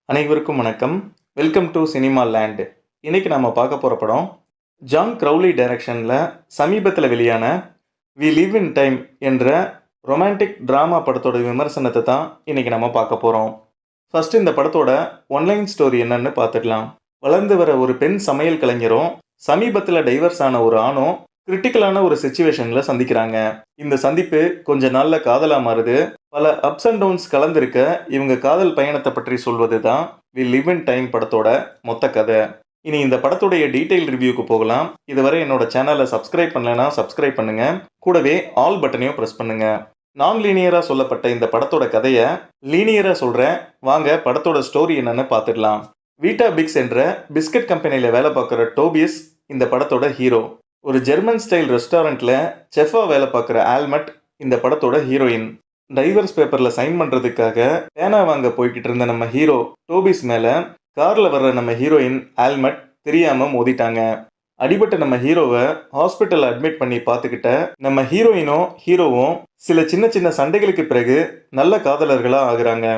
அனைவருக்கும் வணக்கம். Welcome to cinema land. இன்னைக்கு நம்ம பார்க்க போகிற படம் ஜான் க்ரௌலி டைரக்ஷனில் சமீபத்தில் வெளியான வி லிவ் இன் டைம் என்ற ரொமான்டிக் ட்ராமா படத்தோட விமர்சனத்தை தான் இன்னைக்கு நம்ம பார்க்க போகிறோம். ஃபர்ஸ்ட் இந்த படத்தோட ஒன்லைன் ஸ்டோரி என்னன்னு பார்த்துக்கலாம். வளர்ந்து வர ஒரு பெண் சமையல் கலைஞரும் சமீபத்தில் டைவர்ஸ் ஆன ஒரு ஆணும் கிரிட்டிக்கலான ஒரு சுச்சுவேஷனில் சந்திக்கிறாங்க. இந்த சந்திப்பு கொஞ்ச நாளில் காதலாக மாறுது. பல அப்ஸ் அண்ட் டவுன்ஸ் கலந்திருக்க இவங்க காதல் பயணத்தை பற்றி சொல்வது தான் வி லிவ் இன் டைம் படத்தோட மொத்த கதை. இனி இந்த படத்துடைய டீட்டெயில் ரிவ்யூக்கு போகலாம். இதுவரை என்னோட சேனலை சப்ஸ்கிரைப் பண்ணலைன்னா சப்ஸ்கிரைப் பண்ணுங்க. கூடவே ஆல் பட்டனையும் ப்ரெஸ் பண்ணுங்க. நான் லீனியராக சொல்லப்பட்ட இந்த படத்தோட கதையை லீனியராக சொல்கிறேன். வாங்க படத்தோட ஸ்டோரி என்னன்னு பார்த்துடலாம். வீட்டா பிக்ஸ் என்ற பிஸ்கட் கம்பெனியில் வேலை பார்க்குற டோபியஸ் இந்த படத்தோட ஹீரோ. ஒரு ஜெர்மன் ஸ்டைல் ரெஸ்டாரண்ட்டில் செஃபாக வேலை பார்க்குற ஆல்மட் இந்த படத்தோட ஹீரோயின். டைவர்ஸ் பேப்பரில் சைன் பண்ணுறதுக்காக பேனா வாங்க போய்கிட்டு இருந்த நம்ம ஹீரோ டோபிஸ் மேலே காரில் வர்ற நம்ம ஹீரோயின் ஆல்மட் தெரியாமல் மோதிட்டாங்க. அடிபட்ட நம்ம ஹீரோவை ஹாஸ்பிட்டலில் அட்மிட் பண்ணி பார்த்துக்கிட்ட நம்ம ஹீரோவும் சில சின்ன சின்ன சண்டைகளுக்கு பிறகு நல்ல காதலர்களாக ஆகுறாங்க.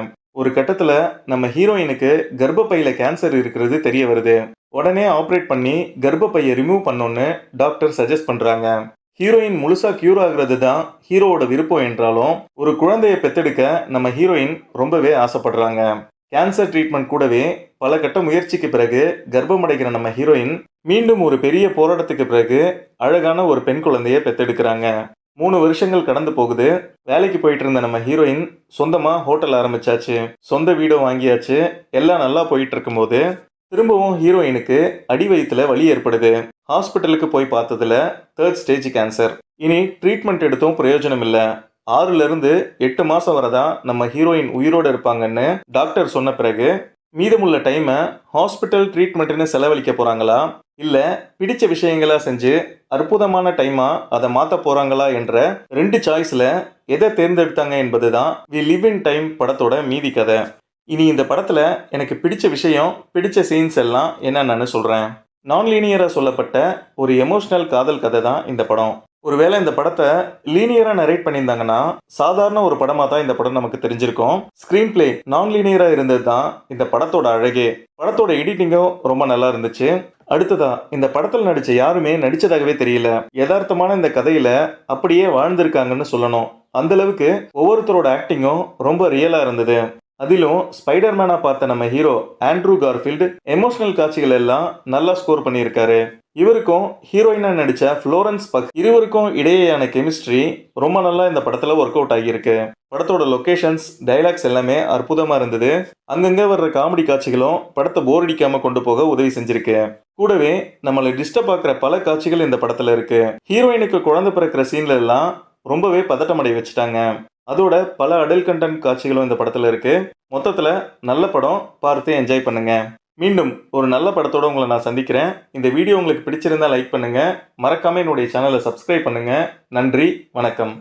ஒரு கட்டத்தில் நம்ம ஹீரோயினுக்கு கர்ப்பப்பையில் கேன்சர் இருக்கிறது தெரிய வருது. உடனே ஆப்ரேட் பண்ணி கர்ப்பப்பையை ரிமூவ் பண்ணோன்னு டாக்டர் சஜஸ்ட் பண்ணுறாங்க. ஹீரோயின் முழுசாக க்யூர் ஆகுறது தான் ஹீரோவோட விருப்பம் என்றாலும் ஒரு குழந்தையை பெற்றெடுக்க நம்ம ஹீரோயின் ரொம்பவே ஆசைப்படுறாங்க. கேன்சர் ட்ரீட்மெண்ட் கூடவே பல கட்ட முயற்சிக்கு பிறகு கர்ப்பமடைகிற நம்ம ஹீரோயின் மீண்டும் ஒரு பெரிய போராட்டத்துக்கு பிறகு அழகான ஒரு பெண் குழந்தையை பெற்றெடுக்கிறாங்க. 3 வருஷங்கள் கடந்து போகுது. வேலைக்கு போயிட்டு இருந்த நம்ம ஹீரோயின் சொந்தமாக ஹோட்டல் ஆரம்பிச்சாச்சு. சொந்த வீடும் வாங்கியாச்சு. எல்லாம் நல்லா போயிட்டு இருக்கும்போது திரும்பவும் ஹீரோயினுக்கு அடி வயிற்றுல வலி ஏற்படுது. ஹாஸ்பிட்டலுக்கு போய் பார்த்ததுல 3rd ஸ்டேஜ் கேன்சர். இனி ட்ரீட்மெண்ட் எடுத்தும் பிரயோஜனம் இல்லை. 6லிருந்து 8 மாதம் வரை தான் நம்ம ஹீரோயின் உயிரோடு இருப்பாங்கன்னு டாக்டர் சொன்ன பிறகு மீதமுள்ள டைமை ஹாஸ்பிட்டல் ட்ரீட்மெண்ட்டுன்னு செலவழிக்க போகிறாங்களா இல்லை பிடிச்ச விஷயங்களா செஞ்சு அற்புதமான டைமாக அதை மாற்ற போகிறாங்களா என்ற 2 சாய்ஸில் எதை தேர்ந்தெடுத்தாங்க என்பது தான் வி லிவ் இன் டைம் படத்தோட மீதி கதை. இனி இந்த படத்தில் எனக்கு பிடிச்ச விஷயம், பிடிச்ச சீன்ஸ் எல்லாம் என்னென்னு சொல்கிறேன். நான் லீனியராக சொல்லப்பட்ட ஒரு எமோஷ்னல் காதல் கதை தான் இந்த படம். ஒருவேளை இந்த படத்தை லீனியராக நரேட் பண்ணியிருந்தாங்கன்னா சாதாரண ஒரு படமாக தான் இந்த படம் நமக்கு தெரிஞ்சிருக்கும். ஸ்க்ரீன் பிளே நான் லீனியராக இருந்தது தான் இந்த படத்தோட அழகே. படத்தோட எடிட்டிங்கும் ரொம்ப நல்லா இருந்துச்சு. அடுத்ததா இந்த படத்தில் நடித்த யாருமே நடித்ததாகவே தெரியல. யதார்த்தமான இந்த கதையில் அப்படியே வாழ்ந்திருக்காங்கன்னு சொல்லணும். அந்தளவுக்கு ஒவ்வொருத்தரோட ஆக்டிங்கும் ரொம்ப ரியலாக இருந்தது. அதிலும் ஸ்பைடர்மேனாக பார்த்த நம்ம ஹீரோ ஆண்ட்ரூ கார்ஃபீல்டு எமோஷனல் காட்சிகள் எல்லாம் நல்லா ஸ்கோர் பண்ணியிருக்காரு. இவருக்கும் ஹீரோயினாக நடித்த ஃப்ளோரன்ஸ் பக் இருவருக்கும் இடையேயான கெமிஸ்ட்ரி ரொம்ப நல்லா இந்த படத்தில் ஒர்க் அவுட் ஆகியிருக்கு. படத்தோட லொக்கேஷன்ஸ், டைலாக்ஸ் எல்லாமே அற்புதமாக இருந்தது. அங்கங்கே வர்ற காமெடி காட்சிகளும் படத்தை போர் அடிக்காமல் கொண்டு போக உதவி செஞ்சிருக்கு. கூடவே நம்மளை டிஸ்டர்ப் ஆக்குற பல காட்சிகள் இந்த படத்தில் இருக்கு. ஹீரோயினுக்கு குழந்தை பிறக்கிற சீன்ல எல்லாம் ரொம்பவே பதட்டமடை வச்சுட்டாங்க. அதோட பல அடல்ட் கண்டென்ட் காட்சிகளும் இந்த படத்தில் இருக்கு. மொத்தத்தில் நல்ல படம், பார்த்து என்ஜாய் பண்ணுங்க. மீண்டும் ஒரு நல்ல படத்தோடு உங்களை நான் சந்திக்கிறேன். இந்த வீடியோ உங்களுக்கு பிடிச்சிருந்தா லைக் பண்ணுங்க. மறக்காம என்னுடைய சேனலை சப்ஸ்கிரைப் பண்ணுங்க. நன்றி, வணக்கம்.